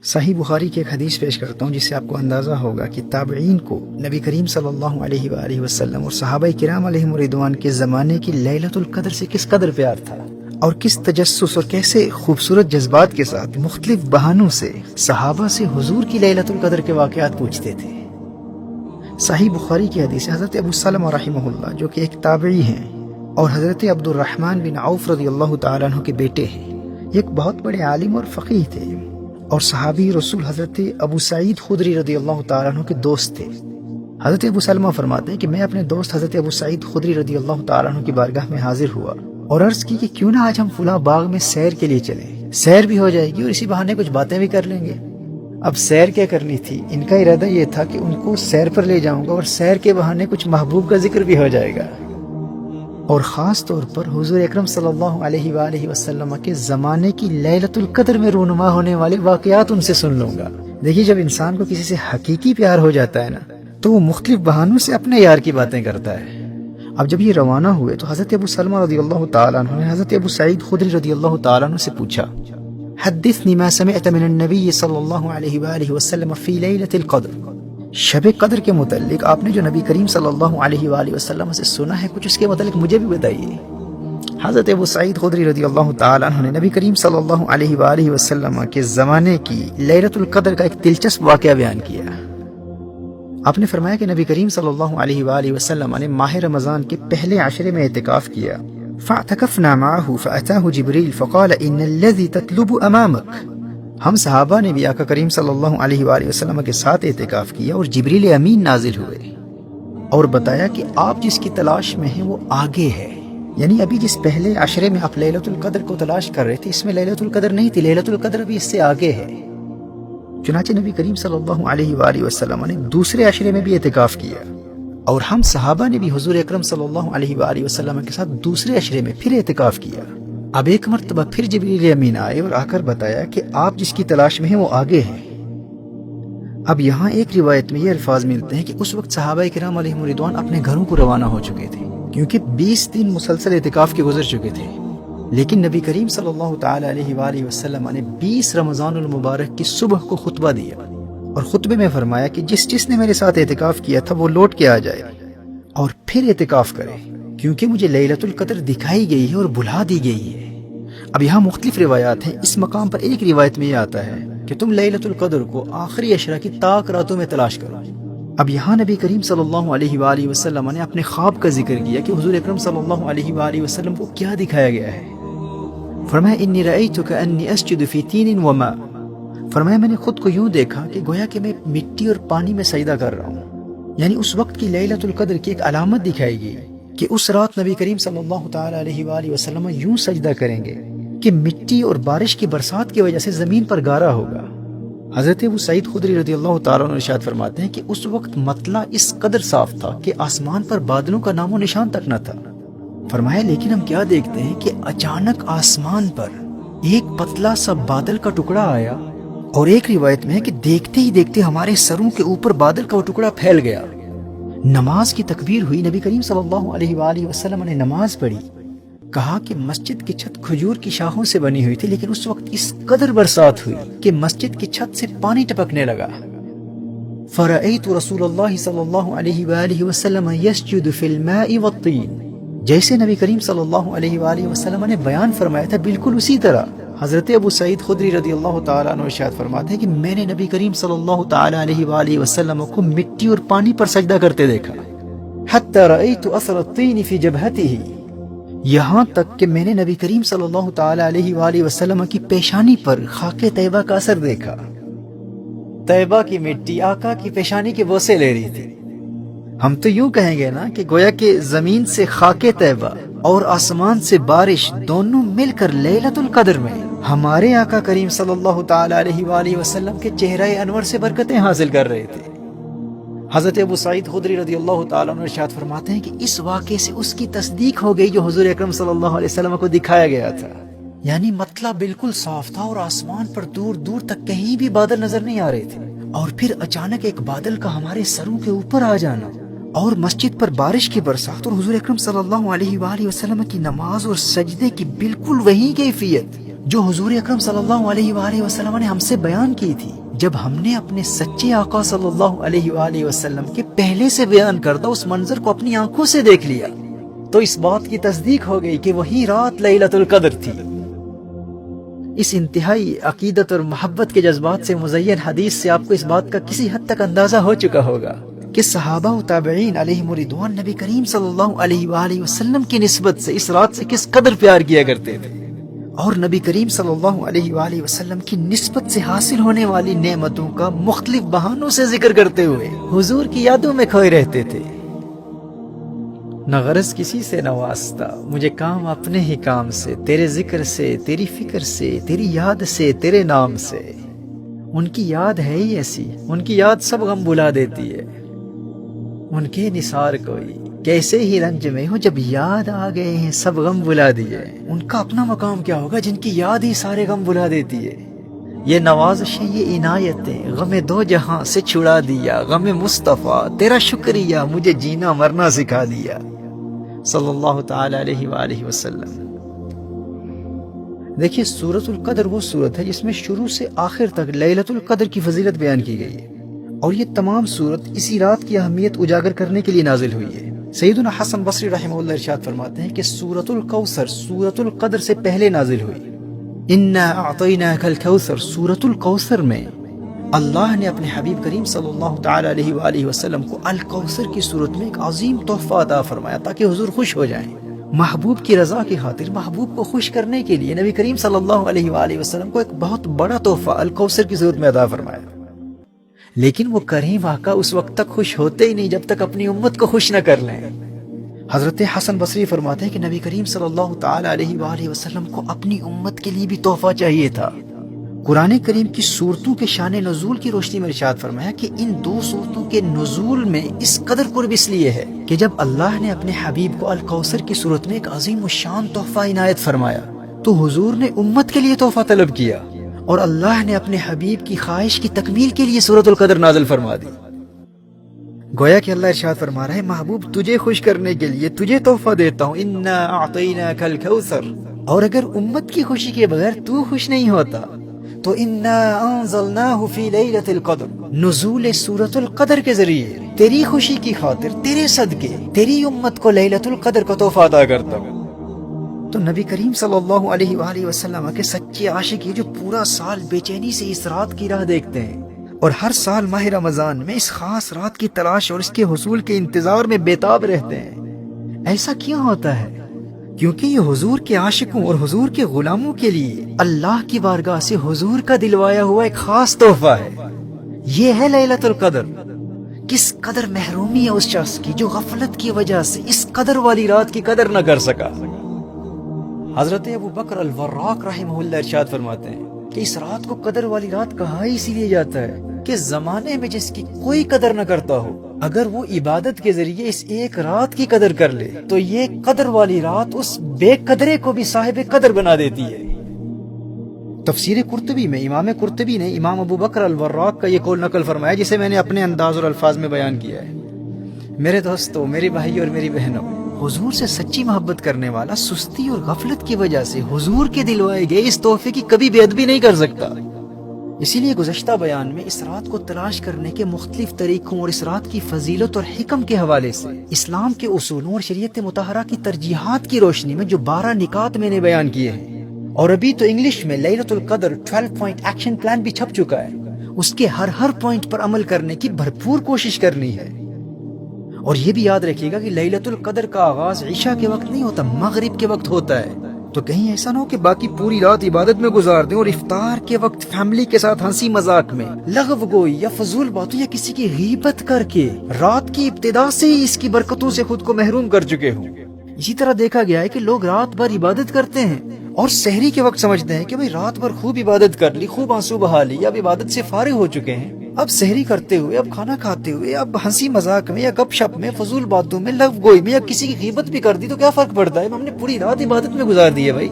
صحیح بخاری کی ایک حدیث پیش کرتا ہوں جس سے آپ کو اندازہ ہوگا کہ تابعین کو نبی کریم صلی اللہ علیہ وآلہ وسلم اور صحابہ کرام علیہم رضوان کے زمانے کی لیلۃ القدر سے کس قدر پیار تھا، اور کس تجسس اور کیسے خوبصورت جذبات کے ساتھ مختلف بہانوں سے صحابہ سے حضور کی لیلۃ القدر کے واقعات پوچھتے تھے۔ صحیح بخاری کی حدیث حضرت ابو سلمہ رحمہ اللہ جو کہ ایک تابعی ہیں اور حضرت عبد الرحمن بن عوف رضی اللہ تعالیٰ عنہ کے بیٹے ہیں، یہ ایک بہت بڑے عالم اور فقیہ تھے اور صحابی رسول حضرت ابو سعید خدری رضی اللہ تعالیٰ عنہ کے دوست تھے۔ حضرت ابو سلمہ فرماتے ہیں کہ میں اپنے دوست حضرت ابو سعید خدری رضی اللہ تعالیٰ عنہ کی بارگاہ میں حاضر ہوا اور عرض کی کہ کیوں نہ آج ہم فلاں باغ میں سیر کے لیے چلیں، سیر بھی ہو جائے گی اور اسی بہانے کچھ باتیں بھی کر لیں گے۔ اب سیر کیا کرنی تھی؟ ان کا ارادہ یہ تھا کہ ان کو سیر پر لے جاؤں گا اور سیر کے بہانے کچھ محبوب کا ذکر بھی ہو جائے گا، اور خاص طور پر حضور اکرم صلی اللہ علیہ وآلہ وسلم کے زمانے کی لیلۃ القدر میں رونما ہونے والے واقعات ان سے سن لوں گا۔ دیکھیے، جب انسان کو کسی سے حقیقی پیار ہو جاتا ہے نا تو وہ مختلف بہانوں سے اپنے یار کی باتیں کرتا ہے۔ اب جب یہ روانہ ہوئے تو حضرت ابو سلمہ رضی اللہ تعالیٰ عنہ نے حضرت ابو سعید خدری رضی اللہ تعالیٰ عنہ سے پوچھا، حدثنی ما سمعت من النبی صلی اللہ علیہ وآلہ وسلم فی لیلۃ القدر، شب قدر کے متعلق آپ نے جو نبی کریم صلی اللہ علیہ وآلہ وسلم سے سنا ہے کچھ اس کے متعلق مجھے بھی بتائیے۔ حضرت ابو سعید خدری رضی اللہ تعالیٰ عنہ نے نبی کریم صلی اللہ علیہ وآلہ وسلم کے زمانے کی لیلۃ القدر کا ایک دلچسپ واقعہ بیان کیا۔ آپ نے فرمایا کہ نبی کریم صلی اللہ علیہ وآلہ وسلم نے ماہ رمضان کے پہلے عشرے میں اعتکاف کیا، فاعتکفنا معه فأتاه جبریل فقال ان الذي تطلب امامك، ہم صحابہ نے بھی آقا کریم صلی اللہ علیہ وآلہ وسلم کے ساتھ اعتکاف کیا اور جبریل امین نازل ہوئے اور بتایا کہ آپ جس کی تلاش میں ہیں وہ آگے ہے، یعنی ابھی جس پہلے عشرے میں آپ لیلۃ القدر کو تلاش کر رہے تھے اس میں لیلۃ القدر نہیں تھی، لیلۃ القدر ابھی اس سے آگے ہے۔ چنانچہ نبی کریم صلی اللہ علیہ وآلہ وسلم نے دوسرے عشرے میں بھی اعتکاف کیا اور ہم صحابہ نے بھی حضور اکرم صلی اللہ علیہ وآلہ وسلم کے ساتھ دوسرے عشرے میں پھر اعتکاف کیا۔ اب ایک مرتبہ پھر جبریل امین آئے اور آ کر بتایا کہ آپ جس کی تلاش میں ہیں وہ آگے ہیں۔ اب یہاں ایک روایت میں یہ الفاظ ملتے ہیں کہ اس وقت صحابہ کرام علیہم رضوان اپنے گھروں کو روانہ ہو چکے تھے کیونکہ 20 دن مسلسل اعتکاف کے گزر چکے تھے، لیکن نبی کریم صلی اللہ تعالی علیہ وآلہ وسلم نے 20 رمضان المبارک کی صبح کو خطبہ دیا اور خطبے میں فرمایا کہ جس نے میرے ساتھ اعتکاف کیا تھا وہ لوٹ کے آ جائے اور پھر اعتکاف کرے، کیونکہ مجھے لیلۃ القدر دکھائی گئی ہے اور بلا دی گئی ہے۔ اب یہاں مختلف روایات ہیں، اس مقام پر ایک روایت میں یہ آتا ہے کہ تم لیلۃ القدر کو آخری عشرہ کی طاق راتوں میں تلاش کرو۔ اب یہاں نبی کریم صلی اللہ علیہ وآلہ وسلم نے اپنے خواب کا ذکر کیا کہ حضور اکرم صلی اللہ علیہ وآلہ وسلم کو کیا دکھایا گیا ہے۔ فرمایا انی رأیت کأنی اسجد فی تین وماء، فرمایا میں نے خود کو یوں دیکھا کہ گویا کہ میں مٹی اور پانی میں سجدہ کر رہا ہوں، یعنی اس وقت کی لیلۃ القدر کی ایک علامت دکھائی گئی کہ اس رات نبی کریم صلی اللہ تعالی علیہ وآلہ وسلم یوں سجدہ کریں گے کہ مٹی اور بارش کی برسات کی وجہ سے زمین پر گارا ہوگا۔ حضرت ابو سعید خدری رضی اللہ تعالیٰ عنہ ارشاد فرماتے ہیں کہ اس وقت مطلع اس قدر صاف تھا کہ آسمان پر بادلوں کا نام و نشان تک نہ تھا۔ فرمایا لیکن ہم کیا دیکھتے ہیں کہ اچانک آسمان پر ایک پتلا سا بادل کا ٹکڑا آیا، اور ایک روایت میں ہے کہ دیکھتے ہی دیکھتے ہمارے سروں کے اوپر بادل کا وہ ٹکڑا پھیل گیا۔ نماز کی تکبیر ہوئی، نبی کریم صلی اللہ علیہ وآلہ وسلم نے نماز پڑھی، کہا کہ مسجد کی چھت کھجور کی شاخوں سے بنی ہوئی تھی، لیکن اس وقت اس قدر برسات ہوئی کہ مسجد کی چھت سے پانی ٹپکنے لگا۔ فرأیت رسول اللہ صلی اللہ علیہ وآلہ وسلم یسجد فی الماء والطین، جیسے نبی کریم صلی اللہ علیہ وآلہ وسلم نے بیان فرمایا تھا بالکل اسی طرح حضرت ابو سعید خدری رضی اللہ تعالیٰ عنہ ارشاد فرماتے ہیں کہ میں نے نبی کریم صلی اللہ تعالیٰ علیہ وآلہ وسلم کو مٹی اور پانی پر سجدہ کرتے دیکھا، حتی رأیت اثر الطین فی جبہتہ، یہاں تک کہ میں نے نبی کریم صلی اللہ تعالیٰ علیہ وآلہ وسلم کی پیشانی پر خاک طیبہ کا اثر دیکھا۔ طیبہ کی مٹی آقا کی پیشانی کے بوسے لے رہی تھی۔ ہم تو یوں کہیں گے نا کہ گویا کہ زمین سے خاک طیبہ اور آسمان سے بارش دونوں مل کر لیلۃ القدر میں ہمارے آقا کریم صلی اللہ تعالیٰ علیہ وآلہ وسلم کے چہرہ انور سے برکتیں حاصل کر رہے تھے۔ حضرت ابو سعید خدری رضی اللہ تعالیٰ عنہ ارشاد فرماتے ہیں کہ اس واقعے سے اس کی تصدیق ہو گئی جو حضور اکرم صلی اللہ علیہ وسلم کو دکھایا گیا تھا، یعنی مطلع بالکل صاف تھا اور آسمان پر دور دور تک کہیں بھی بادل نظر نہیں آ رہے تھے، اور پھر اچانک ایک بادل کا ہمارے سروں کے اوپر آ جانا اور مسجد پر بارش کی برسات اور حضور اکرم صلی اللہ علیہ وآلہ وسلم کی نماز اور سجدے کی بالکل وہی کیفیت جو حضور اکرم صلی اللہ علیہ وآلہ وسلم نے ہم سے بیان کی تھی، جب ہم نے اپنے سچے آقا صلی اللہ علیہ وآلہ وسلم کے پہلے سے بیان کردہ اس منظر کو اپنی آنکھوں سے دیکھ لیا تو اس بات کی تصدیق ہو گئی کہ وہی رات لیلۃ القدر تھی۔ اس انتہائی عقیدت اور محبت کے جذبات سے مزین حدیث سے آپ کو اس بات کا کسی حد تک اندازہ ہو چکا ہوگا کہ صحابہ و تابعین علیہم رضوان نبی کریم صلی اللہ علیہ وآلہ وسلم کی نسبت سے اس رات سے کس قدر پیار کیا کرتے تھے، اور نبی کریم صلی اللہ علیہ وآلہ وسلم کی نسبت سے حاصل ہونے والی نعمتوں کا مختلف بہانوں سے ذکر کرتے ہوئے حضور کی یادوں میں کھوئے رہتے تھے۔ نہ غرض کسی سے نہ واسطہ، مجھے کام اپنے ہی کام سے، تیرے ذکر سے، تیری فکر سے، تیری یاد سے، تیرے نام سے۔ ان کی یاد ہے ہی ایسی، ان کی یاد سب غم بھلا دیتی ہے۔ ان کے نثار کوئی کیسے ہی رنج میں ہو، جب یاد آ گئے ہیں سب غم بھلا دیے۔ ان کا اپنا مقام کیا ہوگا جن کی یاد ہی سارے غم بھلا دیتی ہے۔ یہ نوازشیں، یہ عنایتیں، غم دو جہاں سے چھڑا دیا، غم مصطفیٰ تیرا شکریہ مجھے جینا مرنا سکھا دیا، صلی اللہ تعالی علیہ وآلہ وسلم۔ دیکھیے، سورۃ القدر وہ سورت ہے جس میں شروع سے آخر تک لیلۃ القدر کی فضیلت بیان کی گئی ہے، اور یہ تمام سورت اسی رات کی اہمیت اجاگر کرنے کے لیے نازل ہوئی ہے۔ سیدنا حسن بصری رحمہ اللہ ارشاد فرماتے ہیں کہ سورۃ الکوثر سورۃ القدر سے پہلے نازل ہوئی۔ انا اعطیناک الکوثر، سورۃ الکوثر میں اللہ نے اپنے حبیب کریم صلی اللہ تعالی علیہ وآلہ وسلم کو الکوثر کی صورت میں ایک عظیم تحفہ عطا فرمایا تاکہ حضور خوش ہو جائیں۔ محبوب کی رضا کی خاطر، محبوب کو خوش کرنے کے لیے نبی کریم صلی اللہ علیہ وآلہ وسلم کو ایک بہت بڑا تحفہ الکوثر کی صورت میں عطا فرمایا۔ لیکن وہ کریم آقا اس وقت تک خوش ہوتے ہی نہیں جب تک اپنی امت کو خوش نہ کر لیں۔ حضرت حسن بصری فرماتے ہیں کہ نبی کریم صلی اللہ تعالی علیہ وآلہ وسلم کو اپنی امت کے لیے بھی تحفہ چاہیے تھا۔ قرآن کریم کی صورتوں کے شان نزول کی روشنی میں ارشاد فرمایا کہ ان دو صورتوں کے نزول میں اس قدر قرب اس لیے ہے کہ جب اللہ نے اپنے حبیب کو الکوثر کی صورت میں ایک عظیم الشان تحفہ عنایت فرمایا تو حضور نے امت کے لیے تحفہ طلب کیا، اور اللہ نے اپنے حبیب کی خواہش کی تکمیل کے لیے سورۃ القدر نازل فرما دی۔ گویا کہ اللہ ارشاد فرما رہا ہے، محبوب تجھے خوش کرنے کے لیے تجھے تحفہ دیتا ہوں، انا اعطیناک الکوثر، اور اگر امت کی خوشی کے بغیر تو خوش نہیں ہوتا تو انا انزلناہ فی لیلۃ القدر، نزول سورۃ القدر کے ذریعے تیری خوشی کی خاطر، تیرے صدقے تیری امت کو لیلۃ القدر کا تحفہ عطا کرتا ہوں۔ تو نبی کریم صلی اللہ علیہ وآلہ وسلم کے سچے عاشق یہ جو پورا سال بے چینی سے اس رات کی راہ دیکھتے ہیں اور ہر سال ماہ رمضان میں اس خاص رات کی تلاش اور اس کے حصول کے انتظار میں بےتاب رہتے ہیں، ایسا کیوں ہوتا ہے؟ کیونکہ یہ حضور کے عاشقوں اور حضور کے غلاموں کے لیے اللہ کی بارگاہ سے حضور کا دلوایا ہوا ایک خاص تحفہ ہے۔ یہ ہے لیلۃ القدر۔ کس قدر محرومی ہے اس شخص کی جو غفلت کی وجہ سے اس قدر والی رات کی قدر نہ کر سکا۔ حضرت ابو بکر الوراق رحمہ اللہ ارشاد فرماتے ہیں کہ اس رات کو قدر والی رات کہا ہی اسی لیے جاتا ہے کہ زمانے میں جس کی کوئی قدر نہ کرتا ہو، اگر وہ عبادت کے ذریعے اس ایک رات کی قدر کر لے تو یہ قدر والی رات اس بے قدرے کو بھی صاحب قدر بنا دیتی ہے۔ تفسیر قرطبی میں امام قرطبی نے امام ابو بکر الوراق کا یہ قول نقل فرمایا جسے میں نے اپنے انداز اور الفاظ میں بیان کیا ہے۔ میرے دوستو، میری بھائی اور میری بہنوں، حضور سے سچی محبت کرنے والا سستی اور غفلت کی وجہ سے حضور کے دلوائے گئے اس تحفے کی کبھی بے ادبی نہیں کر سکتا۔ اسی لیے گزشتہ بیان میں اس رات کو تلاش کرنے کے مختلف طریقوں اور اس رات کی فضیلت اور حکم کے حوالے سے اسلام کے اصولوں اور شریعت مطہرہ کی ترجیحات کی روشنی میں جو 12 نکات میں نے بیان کیے ہیں، اور ابھی تو انگلش میں لیلۃ القدر 12 پوائنٹ ایکشن پلان بھی چھپ چکا ہے، اس کے ہر پوائنٹ پر عمل کرنے کی بھرپور کوشش کرنی ہے۔ اور یہ بھی یاد رکھیے گا کہ لیلۃ القدر کا آغاز عشاء کے وقت نہیں ہوتا، مغرب کے وقت ہوتا ہے، تو کہیں ایسا نہ ہو کہ باقی پوری رات عبادت میں گزار دیں اور افطار کے وقت فیملی کے ساتھ ہنسی مذاق میں، لغو گوئی یا فضول باتوں یا کسی کی غیبت کر کے رات کی ابتدا سے ہی اس کی برکتوں سے خود کو محروم کر چکے ہوں۔ اسی طرح دیکھا گیا ہے کہ لوگ رات بھر عبادت کرتے ہیں اور سحری کے وقت سمجھتے ہیں کہ بھئی رات بھر خوب عبادت کر لی، خوب آنسو بہا لی، اب عبادت سے فارغ ہو چکے ہیں، اب سحری کرتے ہوئے، اب کھانا کھاتے ہوئے، اب ہنسی مذاق میں یا گپ شپ میں، فضول باتوں میں، لغو گوئی میں یا کسی کی غیبت بھی کر دی تو کیا فرق پڑتا ہے؟ ہم نے پوری رات عبادت میں گزار دی ہے۔ بھائی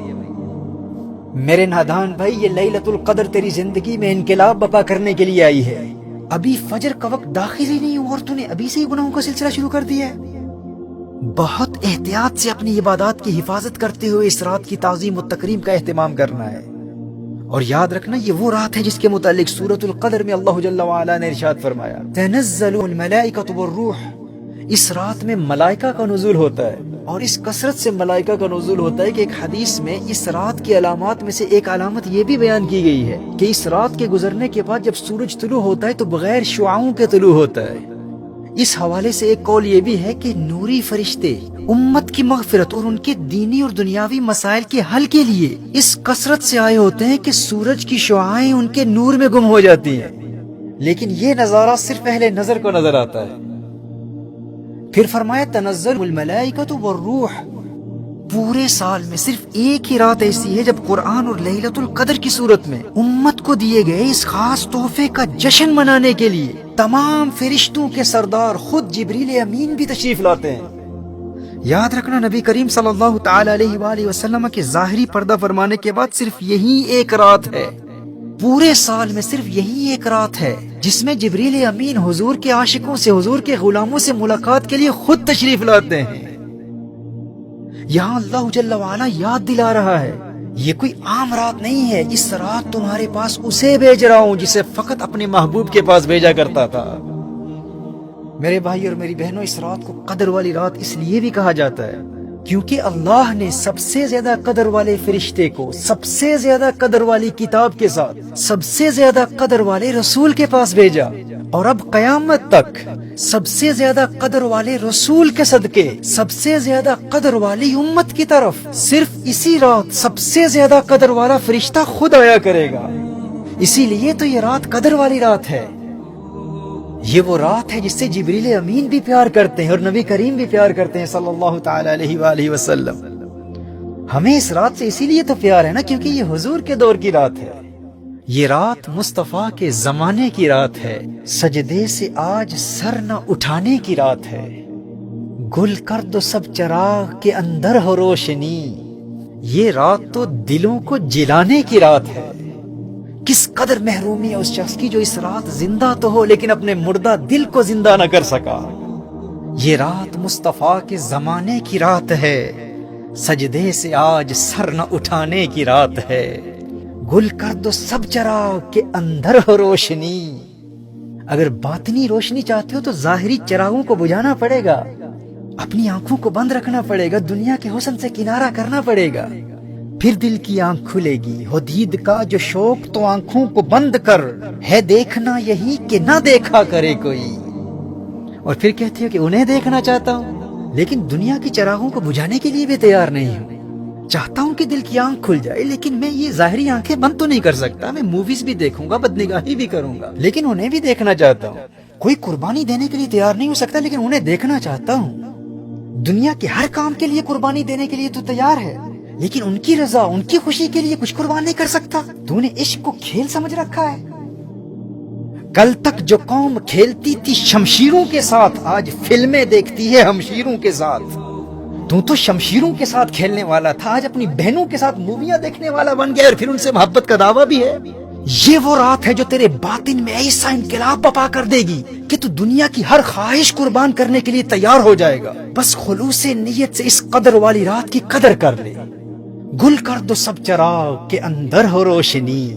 میرے نادان بھائی، یہ لیلۃ القدر تیری زندگی میں انقلاب برپا کرنے کے لیے آئی ہے۔ ابھی فجر کا وقت داخل ہی نہیں ہوا اور تو نے ابھی سے ہی گناہوں کا سلسلہ شروع کر دیا ہے۔ بہت احتیاط سے اپنی عبادات کی حفاظت کرتے ہوئے اس رات کی تعظیم و تکریم کا اہتمام کرنا ہے۔ اور یاد رکھنا یہ وہ رات ہے جس کے متعلق سورۃ القدر میں اللہ جل وعلا نے ارشاد فرمایا تنزل الملائکۃ والروح، اس رات میں ملائکہ کا نزول ہوتا ہے، اور اس کثرت سے ملائکہ کا نزول ہوتا ہے کہ ایک حدیث میں اس رات کی علامات میں سے ایک علامت یہ بھی بیان کی گئی ہے کہ اس رات کے گزرنے کے بعد جب سورج طلوع ہوتا ہے تو بغیر شعاعوں کے طلوع ہوتا ہے۔ اس حوالے سے ایک قول یہ بھی ہے کہ نوری فرشتے امت کی مغفرت اور ان کے دینی اور دنیاوی مسائل کے حل کے لیے اس کثرت سے آئے ہوتے ہیں کہ سورج کی شعاعیں ان کے نور میں گم ہو جاتی ہیں، لیکن یہ نظارہ صرف اہل نظر کو نظر آتا ہے۔ پھر فرمایا تنزل الملائکۃ والروح، پورے سال میں صرف ایک ہی رات ایسی ہے جب قرآن اور لیلۃ القدر کی صورت میں امت کو دیے گئے اس خاص تحفے کا جشن منانے کے لیے تمام فرشتوں کے سردار خود جبریل امین بھی تشریف لاتے ہیں۔ یاد رکھنا نبی کریم صلی اللہ تعالی علیہ وآلہ وسلم کے ظاہری پردہ فرمانے کے بعد صرف یہی ایک رات ہے، پورے سال میں صرف یہی ایک رات ہے جس میں جبریل امین حضور کے عاشقوں سے، حضور کے غلاموں سے ملاقات کے لیے خود تشریف لاتے ہیں۔ یہاں اللہ جل وعلا یاد دلا رہا ہے یہ کوئی عام رات نہیں ہے، اس رات تمہارے پاس اسے بھیج رہا ہوں جسے فقط اپنے محبوب کے پاس بھیجا کرتا تھا۔ میرے بھائی اور میری بہنوں، اس رات کو قدر والی رات اس لیے بھی کہا جاتا ہے کیونکہ اللہ نے سب سے زیادہ قدر والے فرشتے کو سب سے زیادہ قدر والی کتاب کے ساتھ سب سے زیادہ قدر والے رسول کے پاس بھیجا، اور اب قیامت تک سب سے زیادہ قدر والے رسول کے صدقے سب سے زیادہ قدر والی امت کی طرف صرف اسی رات سب سے زیادہ قدر والا فرشتہ خود آیا کرے گا۔ اسی لیے تو یہ رات قدر والی رات ہے۔ یہ وہ رات ہے جس سے جبریل امین بھی پیار کرتے ہیں اور نبی کریم بھی پیار کرتے ہیں صلی اللہ تعالی علیہ وآلہ وسلم۔ ہمیں اس رات سے اسی لیے تو پیار ہے نا، کیونکہ یہ حضور کے دور کی رات ہے، یہ رات مصطفیٰ کے زمانے کی رات ہے، سجدے سے آج سر نہ اٹھانے کی رات ہے، گل کر دو سب چراغ کے اندر ہو روشنی، یہ رات تو دلوں کو جلانے کی رات ہے۔ کس قدر محرومی ہے اس شخص کی جو اس رات زندہ تو ہو لیکن اپنے مردہ دل کو زندہ نہ کر سکا۔ یہ رات مصطفیٰ کے زمانے کی رات ہے، سجدے سے آج سر نہ اٹھانے کی رات ہے، گل کر دو سب چراغ کے اندر ہو روشنی۔ اگر باطنی روشنی چاہتے ہو تو ظاہری چراغوں کو بجھانا پڑے گا، اپنی آنکھوں کو بند رکھنا پڑے گا، دنیا کے حسن سے کنارہ کرنا پڑے گا، پھر دل کی آنکھ کھلے گی۔ ہو دید کا جو شوق تو آنکھوں کو بند کر، ہے دیکھنا یہی کہ نہ دیکھا کرے کوئی۔ اور پھر کہتے ہو کہ انہیں دیکھنا چاہتا ہوں لیکن دنیا کی چراغوں کو بجھانے کے لیے بھی تیار نہیں ہوں، چاہتا ہوں کہ دل کی آنکھ کھل جائے لیکن میں یہ ظاہری آنکھیں بند تو نہیں کر سکتا، میں موویز بھی دیکھوں گا، بدنگاہی بھی کروں گا، لیکن انہیں بھی دیکھنا چاہتا ہوں۔ کوئی قربانی دینے کے لیے تیار نہیں ہو سکتا لیکن انہیں دیکھنا چاہتا ہوں۔ دنیا کے ہر کام کے لیے قربانی دینے کے لیے تو تیار ہے لیکن ان کی رضا، ان کی خوشی کے لیے کچھ قربان نہیں کر سکتا۔ تو نے عشق کو کھیل سمجھ رکھا ہے۔ کل تک جو قوم کھیلتی تھی شمشیروں کے ساتھ آج فلمیں دیکھتی ہے ہمشیروں کے ساتھ۔ تو شمشیروں کے ساتھ کھیلنے والا تھا، آج اپنی بہنوں کے ساتھ موویاں دیکھنے والا بن گیا اور پھر ان سے محبت کا دعویٰ بھی ہے۔ یہ وہ رات ہے جو تیرے باطن میں ایسا انقلاب بپا کر دے گی کہ تو دنیا کی ہر خواہش قربان کرنے کے لیے تیار ہو جائے گا، بس خلوص نیت سے اس قدر والی رات کی قدر کر لے۔ گل کر دو سب چراغ کے اندر ہو روشنی،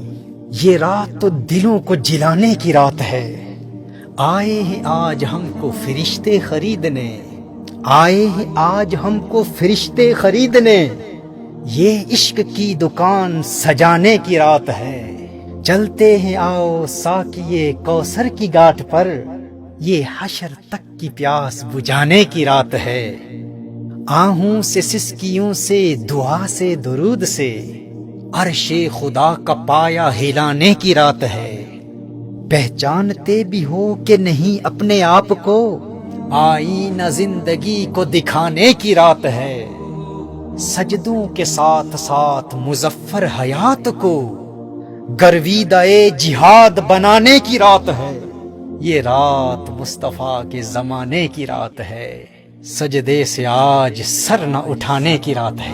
یہ رات تو دلوں کو جلانے کی رات ہے۔ آئے ہیں آج ہم کو فرشتے خریدنے، آئے ہیں آج ہم کو فرشتے خریدنے، یہ عشق کی دکان سجانے کی رات ہے۔ چلتے ہیں آؤ ساقیے کوثر کی گھاٹ پر، یہ حشر تک کی پیاس بجھانے کی رات ہے۔ آہوں سے سسکیوں سے دعا سے درود سے، عرش خدا کا پایا ہلانے کی رات ہے۔ پہچانتے بھی ہو کہ نہیں اپنے آپ کو، آئینہ زندگی کو دکھانے کی رات ہے۔ سجدوں کے ساتھ ساتھ مظفر حیات کو، گرویدہ جہاد بنانے کی رات ہے۔ یہ رات مصطفیٰ کے زمانے کی رات ہے، سجدے سے آج سر نہ اٹھانے کی رات ہے۔